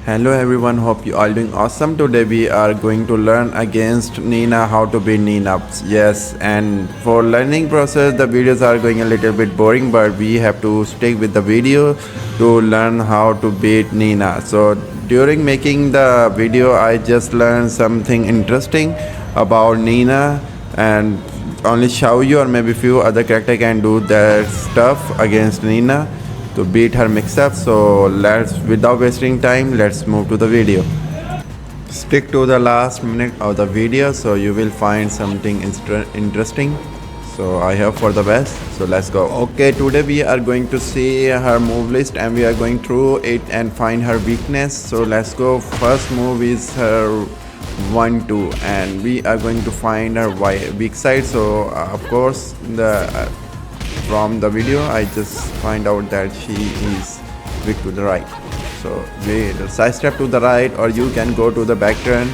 Hello everyone, hope you all doing awesome. Today we are going to learn against Nina how to beat Nina. Yes, and for learning process the videos are going a little bit boring, but we have to stick with the video to learn how to beat Nina. So during making the video I just learned something interesting about Nina, and only xiaoyu or maybe few other character can do that stuff against Nina to beat her mix-up. So let's, without wasting time, let's move to the video. Stick to the last minute of the video so you will find something interesting. So I hope for the best. So let's go. Okay, today we are going to see her move list and we are going through it and find her weakness. So let's go. First move is her 1-2 and we are going to find her weak side. So of course from the video I just find out that she is weak to the right, so we side step to the right, or you can go to the back turn,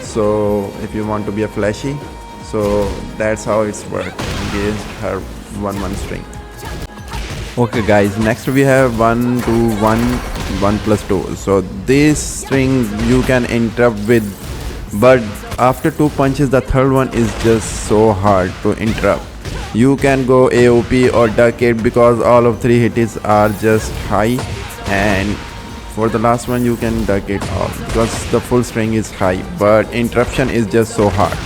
so if you want to be a flashy. So that's how it's worked against her 1-1 string. Okay guys, next we have 1 2 1 1 plus 2. So this string you can interrupt with, but after 2 punches the third one is just so hard to interrupt. You can go AOP or duck it because all of 3 hits are just high, and for the last one you can duck it off because the full string is high, but interruption is just so hard.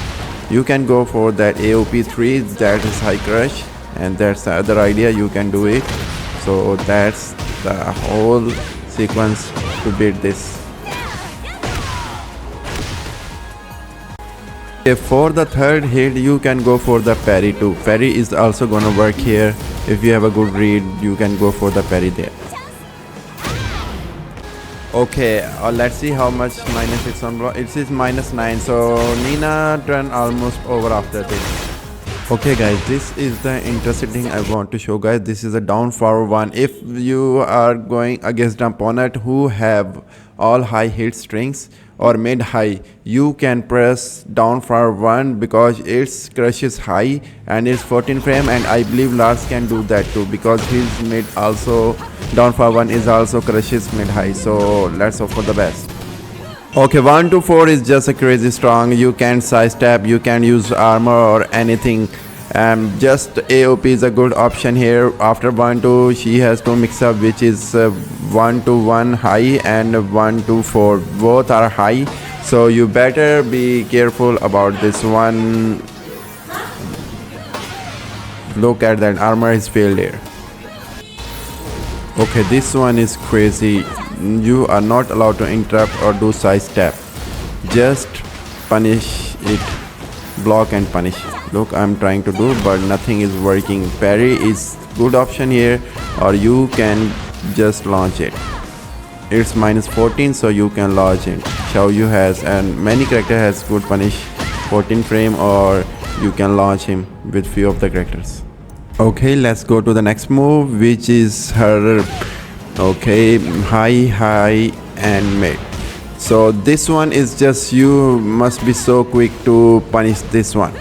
You can go for that AOP 3, that is high crush, and that's the other idea, you can do it. So that's the whole sequence to beat this. For the third hit you can go for the parry too. Parry is also gonna work here. If you have a good read you can go for the parry there. Okay, let's see how much -6 on block. It is -9, so Nina turn almost over after this. Okay guys, this is the interesting thing I want to show guys. This is a down forward one. If you are going against an opponent who have all high hit strings or mid high, you can press down forward 1 because its crush is high and it's 14 frame, and I believe Lars can do that too because his mid also down forward 1 is also crushes mid high. So let's hope for the best. Okay, 1 to 4 is just a crazy strong. You can sidestep, you can use armor or anything. Just AOP is a good option here. After 1 2 she has to mix up, which is 1 to 1 high and 1 to 4, both are high, so you better be careful about this one. Look at that, armor is failed here. Okay, this one is crazy. You are not allowed to interrupt or do side step, just punish it, block and punish. Look, I'm trying to do but nothing is working. Parry is good option here, or you can just launch it. It's -14, so you can launch it. Xiaoyu has, and many character has good punish 14 frame, or you can launch him with few of the characters. Okay, let's go to the next move, which is her high and mid. So this one is just, you must be so quick to punish this one.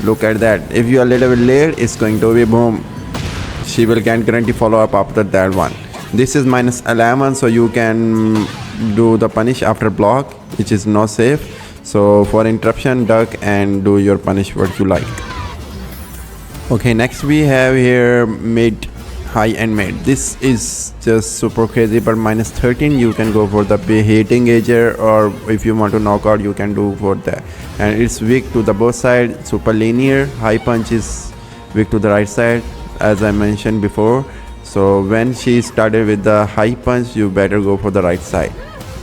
Look at that, if you are a little bit late it's going to be boom, she will can guarantee follow up after that one. This is -11, so you can do the punish after block, which is not safe. So for interruption, duck and do your punish what you like. Okay, next we have here mid, high and mid. This is just super crazy, but -13 you can go for the hit engager, or if you want to knock out you can do for that. And it's weak to the both side, super linear. High punch is weak to the right side, as I mentioned before. So when she started with the high punch, you better go for the right side,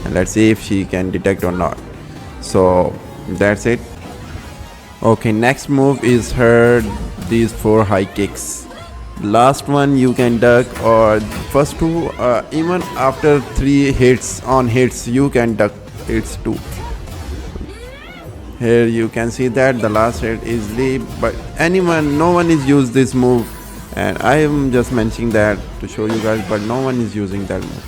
and let's see if she can detect or not. So that's it. Okay, next move is her these 4 high kicks. Last one you can duck, or first 2, even after 3 hits on hits you can duck hits too. Here you can see that the last hit easily, but no one is used this move, and I am just mentioning that to show you guys, but no one is using that move.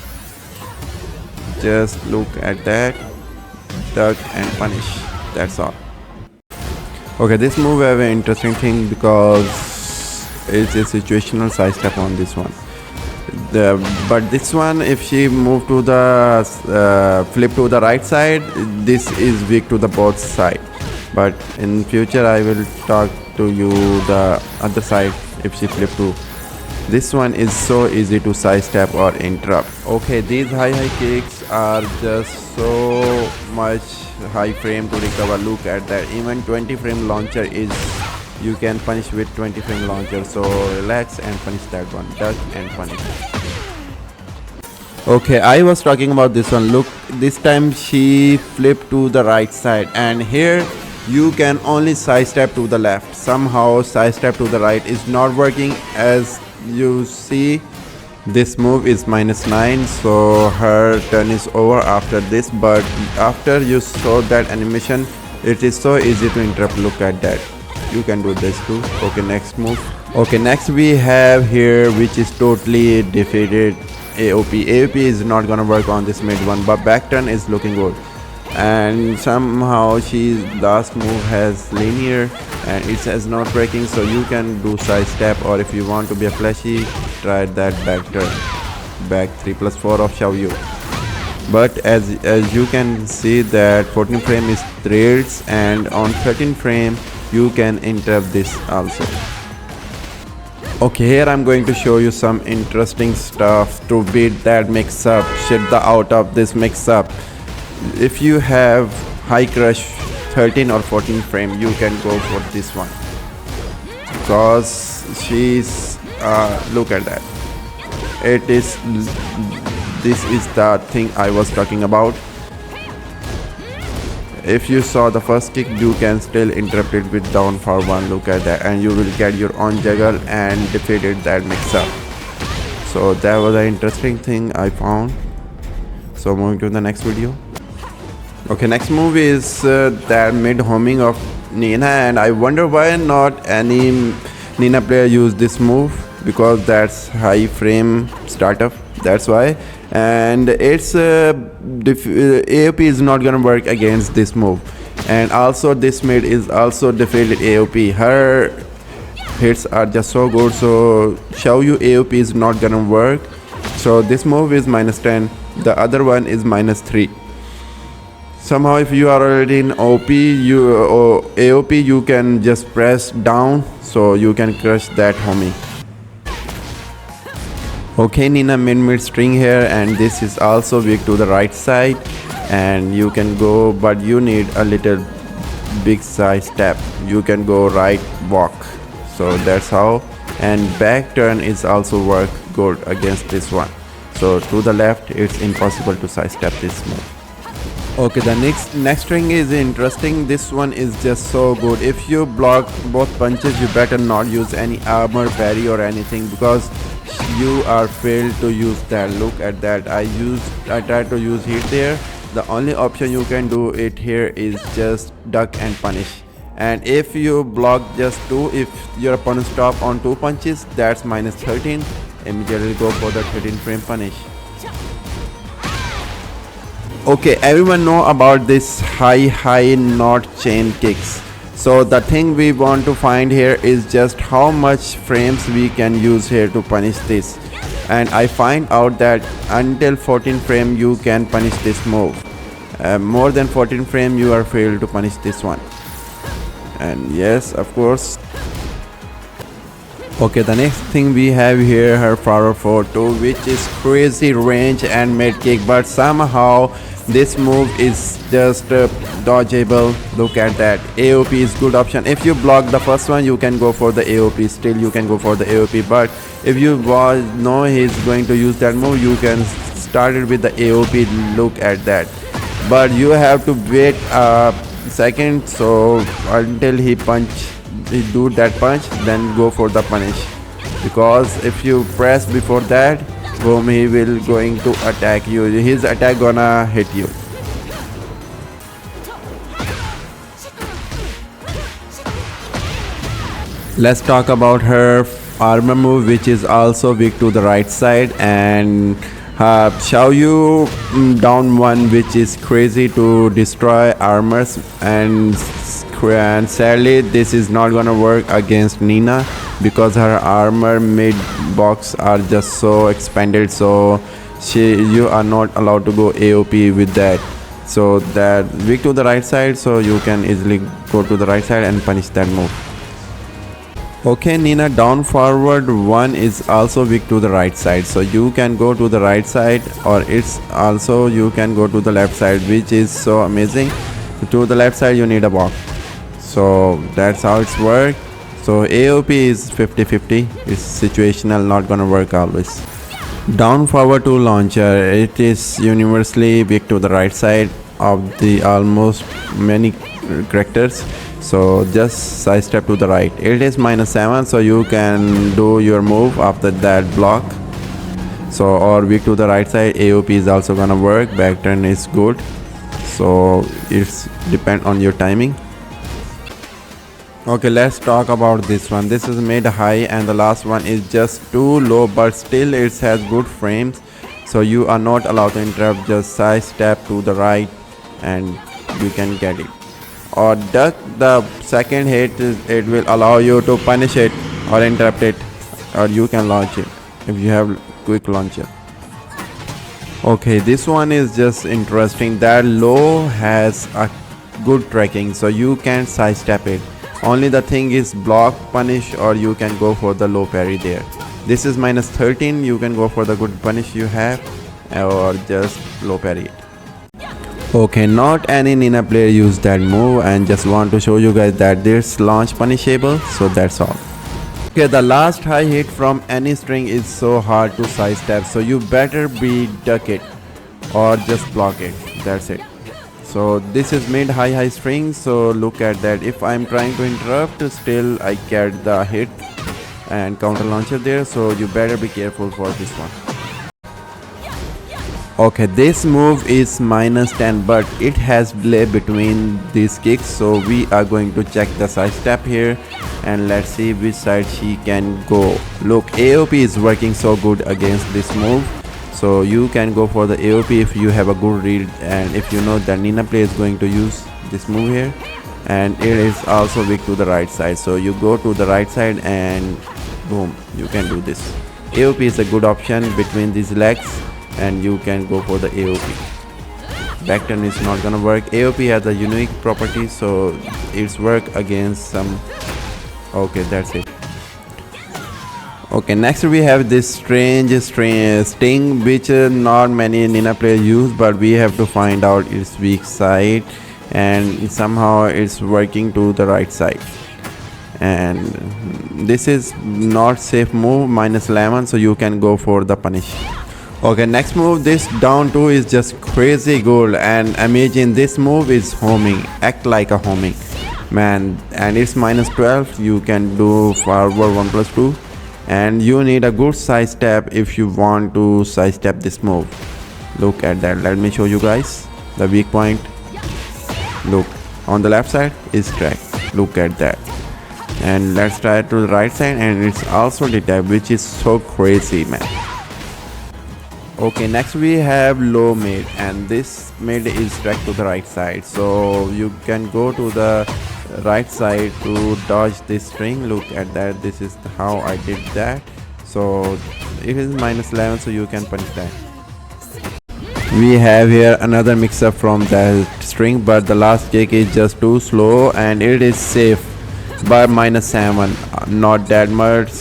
Just look at that, duck and punish, that's all. Okay, this move have an interesting thing because it's a situational side step on this one. But this one, if she move to the flip to the right side, this is weak to the both side. But in future I will talk to you the other side. If she flip to this one, is so easy to sidestep or interrupt. Okay, these high kicks are just so much high frame to recover. Look at that, even 20 frame launcher is you can punish with 20 frame launcher. So relax and punish that one, duck and punish. Okay, I was talking about this one. Look, this time she flipped to the right side, and here you can only sidestep to the left. Somehow sidestep to the right is not working. As you see, this move is -9, so her turn is over after this. But after you saw that animation, it is so easy to interrupt. Look at that, you can do this too. Okay, next move. Okay, next we have here, which is totally defeated, AOP. AOP is not gonna work on this mid one, but back turn is looking good. And somehow she's last move has linear and it has not breaking, so you can do side step, or if you want to be a flashy, try that back turn, back 3+4 of xiaoyu. But as you can see that 14 frame is threads, and on 13 frame you can interrupt this also. Okay, here I'm going to show you some interesting stuff to beat that mix up, shit the out of this mix up. If you have high crush 13 or 14 frame, you can go for this one, because she's look at that, it is, this is the thing I was talking about. If you saw the first kick, you can still interrupt it with down for one. Look at that, and you will get your own juggle and defeated that mix up. So that was an interesting thing I found. So moving to the next video. Okay, next move is that mid homing of Nina, and I wonder why not any Nina player use this move, because that's high frame startup, that's why. And it's AOP is not gonna work against this move, and also this mid is also defeated AOP. Her hits are just so good, so xiaoyu AOP is not gonna work. So this move is -10, the other one is -3. Somehow if you are already in OP, AOP, you can just press down, so you can crush that homie. Okay, Nina mid string here, and this is also weak to the right side, and you can go, but you need a little big side step. You can go right walk, so that's how. And back turn is also work good against this one, so to the left it's impossible to side step this move. Okay, the next string is interesting. This one is just so good. If you block both punches, you better not use any armor parry or anything, because you are failed to use that. Look at that, I tried to use hit there. The only option you can do it here is just duck and punish. And if you block just 2, if your opponent stop on 2 punches, that's -13. Immediately go for the 13 frame punish. Okay, everyone know about this high knot chain kicks. So the thing we want to find here is just how much frames we can use here to punish this. And I find out that until 14 frame you can punish this move. More than 14 frame you are failed to punish this one. And yes, of course. Okay, the next thing we have here, her forward 4-2, which is crazy range and mid kick, but somehow this move is just dodgeable. Look at that, AOP is good option. If you block the first one, you can go for the AOP, still you can go for the AOP. But if you know he's going to use that move, you can start it with the AOP. Look at that, but you have to wait a second, so until he do that punch, then go for the punish, because if you press before that, boom, he will going to attack you. His attack gonna hit you. Let's talk about her armor move, which is also weak to the right side, and xiaoyu down 1, which is crazy to destroy armors, and sadly this is not gonna work against Nina. because her armor mid box are just so expanded, so you are not allowed to go AOP with that. So that weak to the right side, so you can easily go to the right side and punish that move. Okay, Nina, down forward one is also weak to the right side, so you can go to the right side, or it's also you can go to the left side, which is so amazing. To the left side you need a block, so that's how it's work. So AOP is 50-50, it's situational, not gonna work always. Down forward 2 launcher, it is universally weak to the right side of the almost many characters, so just side step to the right. It is -7, so you can do your move after that block. So or weak to the right side, AOP is also gonna work, back turn is good, so it's depend on your timing. Okay, let's talk about this one. This is made high and the last one is just too low, but still it has good frames, so you are not allowed to interrupt. Just side step to the right and you can get it, or duck the second hit. It will allow you to punish it or interrupt it, or you can launch it if you have quick launcher. Okay, this one is just interesting. That low has a good tracking, so you can sidestep it. Only the thing is block, punish, or you can go for the low parry there. This is -13, you can go for the good punish you have, or just low parry it. Okay, not any Nina player use that move, and just want to show you guys that this launch punishable, so that's all. Okay, the last high hit from any string is so hard to sidestep, so you better be duck it or just block it, that's it. So this is mid high string, so look at that. If I'm trying to interrupt, still I get the hit and counter launcher there, so you better be careful for this one. Okay, this move is -10, but it has delay between these kicks, so we are going to check the side step here and let's see which side she can go. Look, AOP is working so good against this move, so you can go for the AOP if you have a good read and if you know that Nina play is going to use this move here, and it is also weak to the right side, so you go to the right side and boom, you can do this. AOP is a good option between these legs and you can go for the AOP. Back turn is not gonna work. AOP has a unique property, so it's work against some. Okay, that's it. Okay, next we have this strange sting, which not many Nina players use, but we have to find out its weak side, and somehow it's working to the right side, and this is not safe move, -11, so you can go for the punish. Okay, next move, this down 2 is just crazy good, and imagine this move is homing, act like a homing man, and it's -12. You can do forward 1+2, and you need a good side step if you want to side step this move. Look at that, let me show you guys the weak point. Look, on the left side is cracked, look at that, and let's try it to the right side, and it's also detached, which is so crazy, man. Okay, next we have low mid, and this mid is tracked to the right side, so you can go to the right side to dodge this string. Look at that, this is how I did that, so it is -11, so you can punish that. We have here another mix-up from that string, but the last kick is just too slow and it is safe by -7. Not that much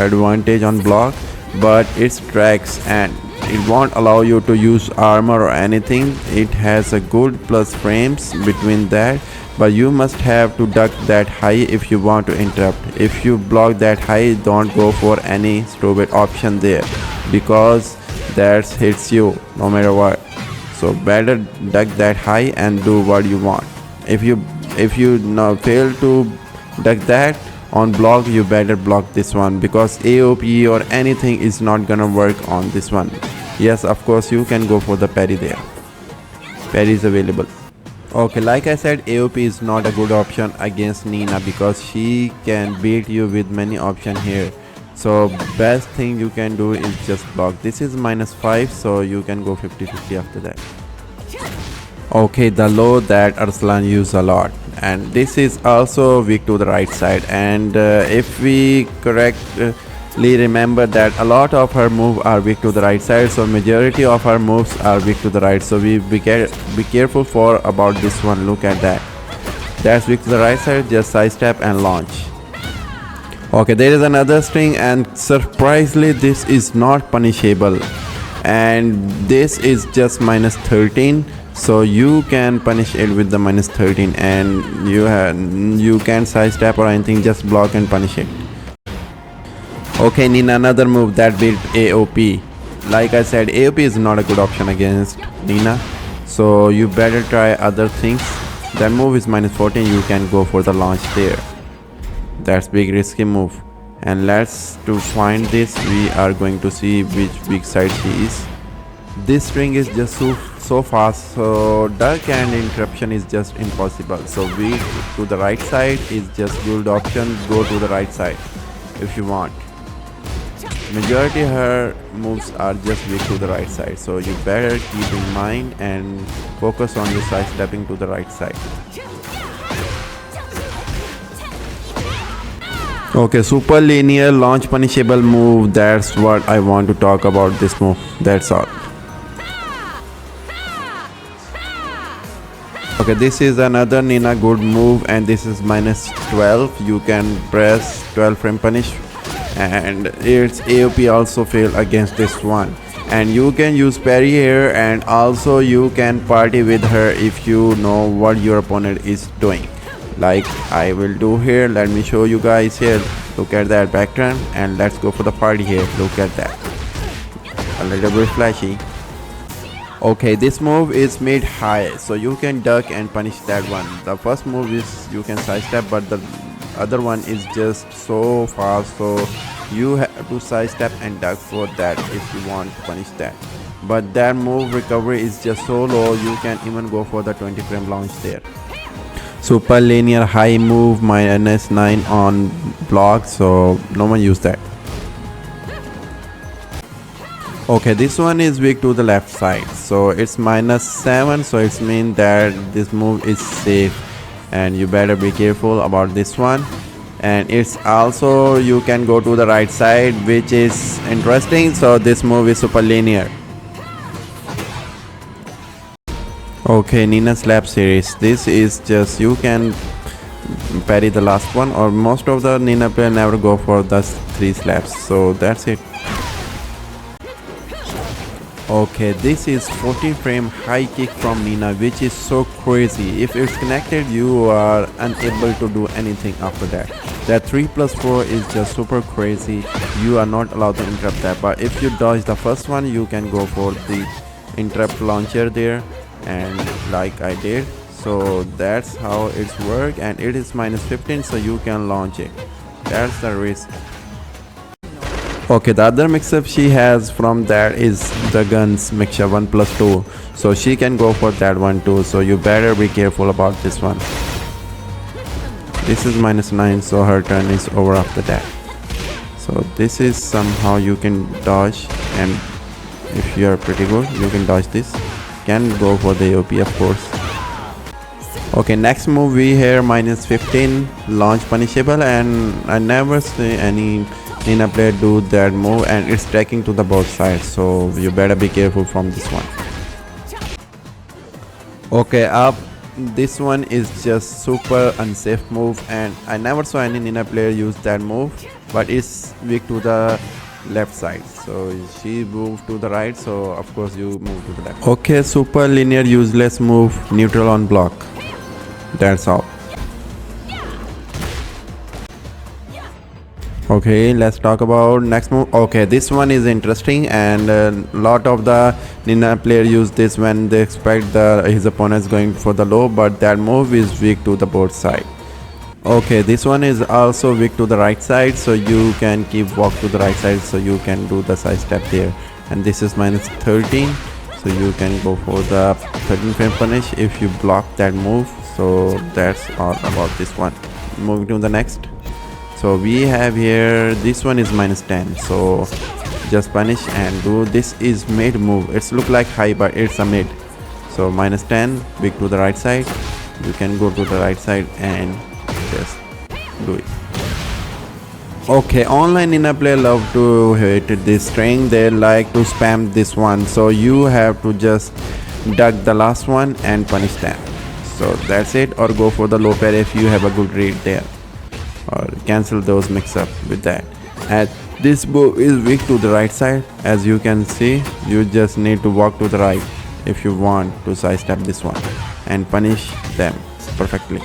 advantage on block, but it tracks and it won't allow you to use armor or anything. It has a good plus frames between that, but you must have to duck that high if you want to interrupt. If you block that high, don't go for any stupid option there, because that hits you no matter what. So better duck that high and do what you want. If you now fail to duck that on block, you better block this one, because AOP or anything is not gonna work on this one. Yes, of course you can go for the parry there, parry is available. Okay, like I said, AOP is not a good option against Nina because she can beat you with many options here. So best thing you can do is just block. This is -5, so you can go 50-50 after that. Okay, the low that Arslan used a lot, and this is also weak to the right side. And if we correctly remember that a lot of her moves are weak to the right side, so majority of her moves are weak to the right, so we be careful for about this one. Look at that, that's weak to the right side. Just sidestep and launch. Okay, there is another string, and surprisingly this is not punishable, and this is just -13, so you can punish it with the -13, and you can sidestep or anything, just block and punish it. Okay, Nina, another move that built AOP. Like I said, AOP is not a good option against Nina, so you better try other things. That move is -14, you can go for the launch there. That's big risky move. And let's to find this, we are going to see which big side she is. This string is just so fast, so duck and interruption is just impossible. So weak to the right side is just good option. Go to the right side if you want. Majority her moves are just weak to the right side, so you better keep in mind and focus on your side stepping to the right side. Okay, super linear launch punishable move. That's what I want to talk about this move. That's all. Okay, this is another Nina good move, and this is -12. You can press 12 frame punish, and its AOP also fail against this one. And you can use parry here, and also you can party with her if you know what your opponent is doing, like I will do here. Let me show you guys here. Look at that background, and let's go for the party here. Look at that, a little bit flashy. Okay, this move is made high, so you can duck and punish that one. The first move is you can sidestep, but the other one is just so fast, so you have to sidestep and duck for that if you want to punish that. But that move recovery is just so low, you can even go for the 20 frame launch there. Super linear high move, -9 on block, so no one use that. Okay, this one is weak to the left side, so it's -7, so it's mean that this move is safe, and you better be careful about this one. And it's also you can go to the right side, which is interesting, so this move is super linear. Okay, Nina slap series. This is just you can parry the last one, or most of the Nina player never go for the 3 slaps, so that's it. Okay, this is 40 frame high kick from Nina, which is so crazy. If it's connected, you are unable to do anything after that. That 3+4 is just super crazy. You are not allowed to interrupt that, but if you dodge the first one, you can go for the interrupt launcher there, and like I did. So that's how it's work, and it is -15, so you can launch it. That's the risk. Okay, the other mix-up she has from that is the guns mixture 1+2, so she can go for that one too, so you better be careful about this one. This is -9, so her turn is over after that. So this is somehow you can dodge, and if you are pretty good, you can dodge this. Can go for the AOP, of course. Okay, next move we here -15 launch punishable, and I never see any Nina player do that move, and it's tracking to the both sides, so you better be careful from this one. Okay, up this one is just super unsafe move, and I never saw any Nina player use that move, but it's weak to the left side, so she moved to the right, so of course you move to the left. Okay, super linear useless move, neutral on block. That's all. Okay, let's talk about next move. Okay, this one is interesting, and a lot of the Nina player use this when they expect his opponents going for the low, but that move is weak to the both side. Okay, this one is also weak to the right side, so you can keep walk to the right side, so you can do the side step there. And this is -13, so you can go for the 13 frame punish if you block that move. So that's all about this one. Moving to the next. So we have here, this one is -10, so just punish and do. This is mid move. It's look like high, but it's a mid. So -10, weak to the right side. You can go to the right side and just do it. Okay, online Nina player love to hit this string. They like to spam this one, so you have to just duck the last one and punish them. So that's it, or go for the low pair if you have a good read there, or cancel those mix up with that. And this bow is weak to the right side. As you can see, you just need to walk to the right if you want to sidestep this one and punish them perfectly.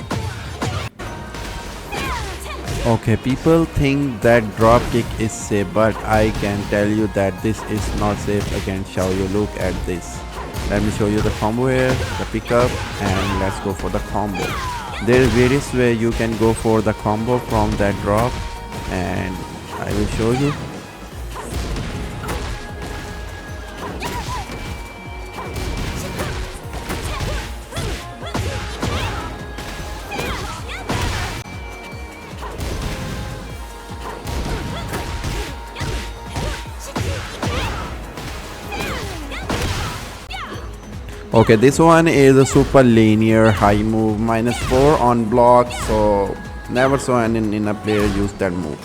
Okay, people think that drop kick is safe, but I can tell you that this is not safe against xiaoyu. Look at this. Let me show you the combo here, the pickup, and let's go for the combo. There is various way you can go for the combo from that drop, and I will show you. Okay, this one is a super linear high move, -4 on block, so never saw any in a player use that move.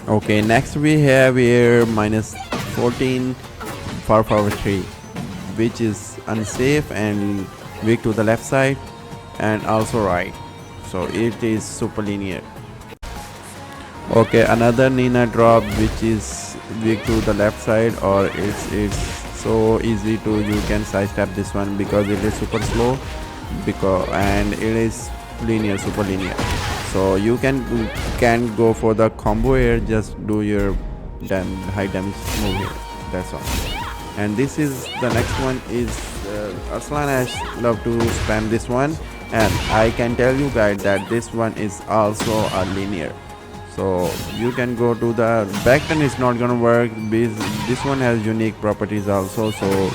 Okay, next we have here -14 far forward 3, which is unsafe and weak to the left side and also right, so it is super linear. Okay, another Nina drop which is weak to the left side, or it's so easy to, you can sidestep this one because it is super slow, and it is linear, super linear, so you can go for the combo here. Just do your high damage move here, that's all. And this is the next one is Arslan has love to spam this one, and I can tell you guys that this one is also a linear. So you can go to the back turn, is not gonna work. This one has unique properties also, so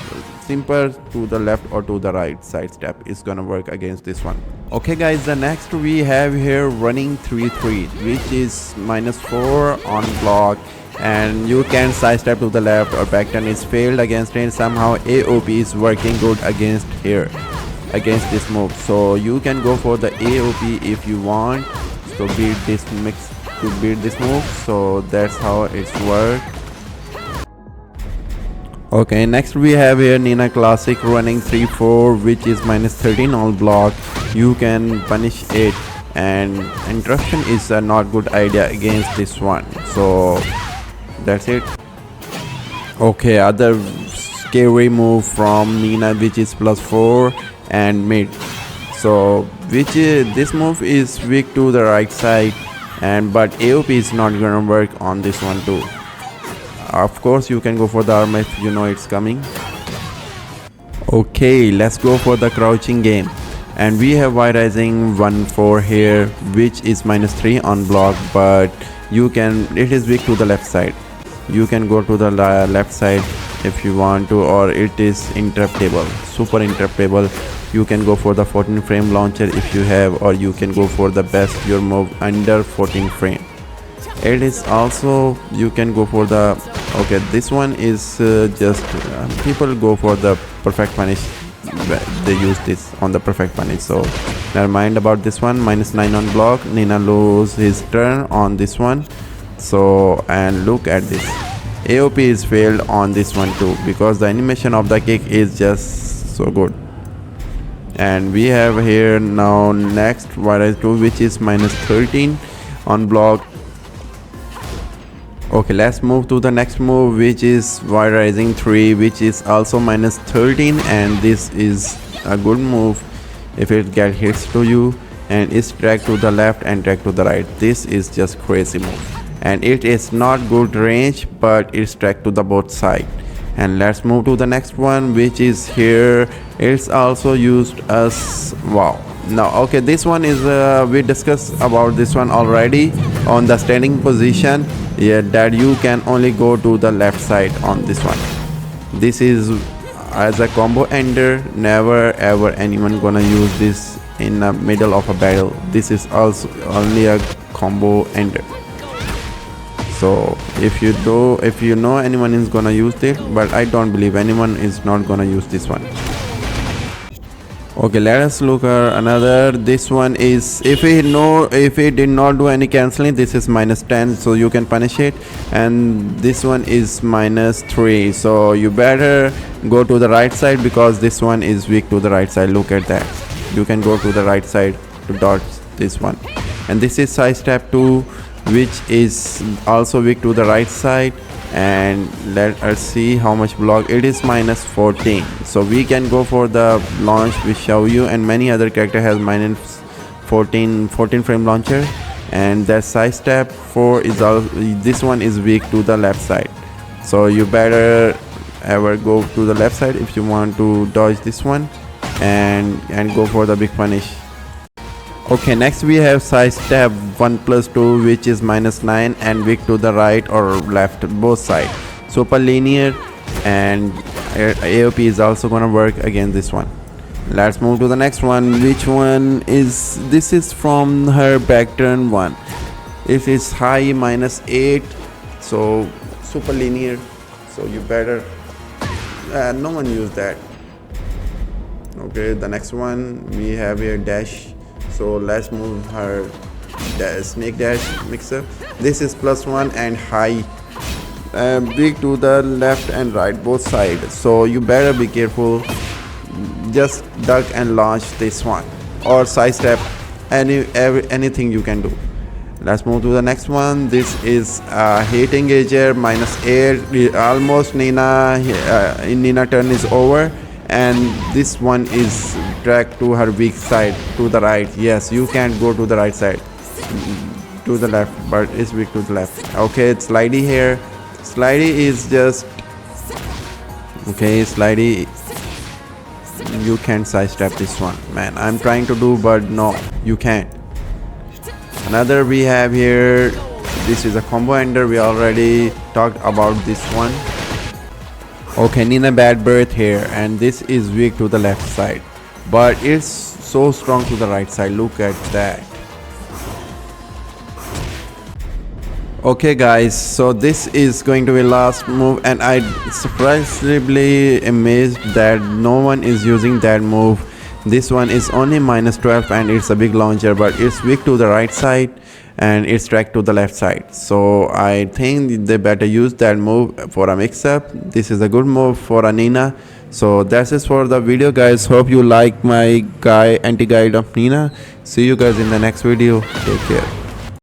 simple to the left or to the right side step is gonna work against this one. Okay guys, the next we have here running 3-3, which is -4 on block, and you can side step to the left, or back turn is failed against it. Somehow AOP is working good against here, against this move, so you can go for the AOP if you want to beat this move, so that's how it's work. Okay, next we have here Nina Classic running 3-4, which is -13 on block. You can punish it, and interruption is a not good idea against this one, so that's it. Okay, other scary move from Nina, which is +4 and mid, so this move is weak to the right side, but AOP is not gonna work on this one too. Of course you can go for the armor if you know it's coming. Okay, let's go for the crouching game, and we have Y rising 1-4 here, which is -3 on block, but it is weak to the left side. You can go to the left side if you want to, or it is interruptible, super interruptible. You can go for the 14 frame launcher if you have, or you can go for the best your move under 14 frame. It is also, you can go for the, okay, this one is just people go for the perfect punish. They use this on the perfect punish, so never mind about this one. -9 on block. Nina lose his turn on this one, so, and look at this, AOP is failed on this one too, because the animation of the kick is just so good. And we have here now next Y2, which is -13 on block. Okay, let's move to the next move, which is Y rising 3, which is also -13, and this is a good move if it get hits to you, and it's track to the left and track to the right. This is just crazy move, and it is not good range, but it's track to the both side. And let's move to the next one, which is here. It's also used as wow. Now, okay, this one is we discussed about this one already on the standing position. Yeah, that you can only go to the left side on this one. This is as a combo ender. Never ever anyone gonna use this in the middle of a battle. This is also only a combo ender. So if you know anyone is gonna use it, but I don't believe anyone is not gonna use this one. Okay, let us look at another. This one is, if he did not do any canceling, this is minus 10, so you can punish it. And this one is minus 3, so you better go to the right side because this one is weak to the right side. Look at that, you can go to the right side to dodge this one. And this is side step 2, which is also weak to the right side. And let us see how much block. It is minus 14, so we can go for the launch with xiaoyu, and many other character has minus 14 frame launcher. And that side step 4 is also, this one is weak to the left side, so you better ever go to the left side if you want to dodge this one and go for the big punish. Okay, next we have side step 1 plus 2, which is minus 9 and weak to the right or left, both side. Super linear, and AOP is also gonna work against this one. Let's move to the next one. Which one is this? Is from her back turn 1. It is high minus 8, so super linear, so you better no one use that. Okay, the next one we have here dash. So let's move her snake dash mixer. This is +1 and high, big to the left and right, both sides. So you better be careful. Just duck and launch this one, or sidestep, anything you can do. Let's move to the next one. This is hate engager -8. Almost Nina in Nina turn is over. And this one is dragged to her weak side to the right. Yes, you can't go to the right side, to the left, but it's weak to the left. Okay, it's slidey here. Slidey is just okay. Slidey, you can't sidestep this one, man. I'm trying to do, but no, you can't. Another we have here. This is a combo ender. We already talked about this one. Okay, Nina bad birth here, and this is weak to the left side, but it's so strong to the right side. Look at that. Okay guys, so this is going to be last move, and I surprisingly amazed that no one is using that move. This one is only -12 and it's a big launcher, but it's weak to the right side and it's tracked to the left side. So I think they better use that move for a mix-up. This is a good move for a Nina. So that's it for the video guys. Hope you like my anti-guide of Nina. See you guys in the next video. Take care.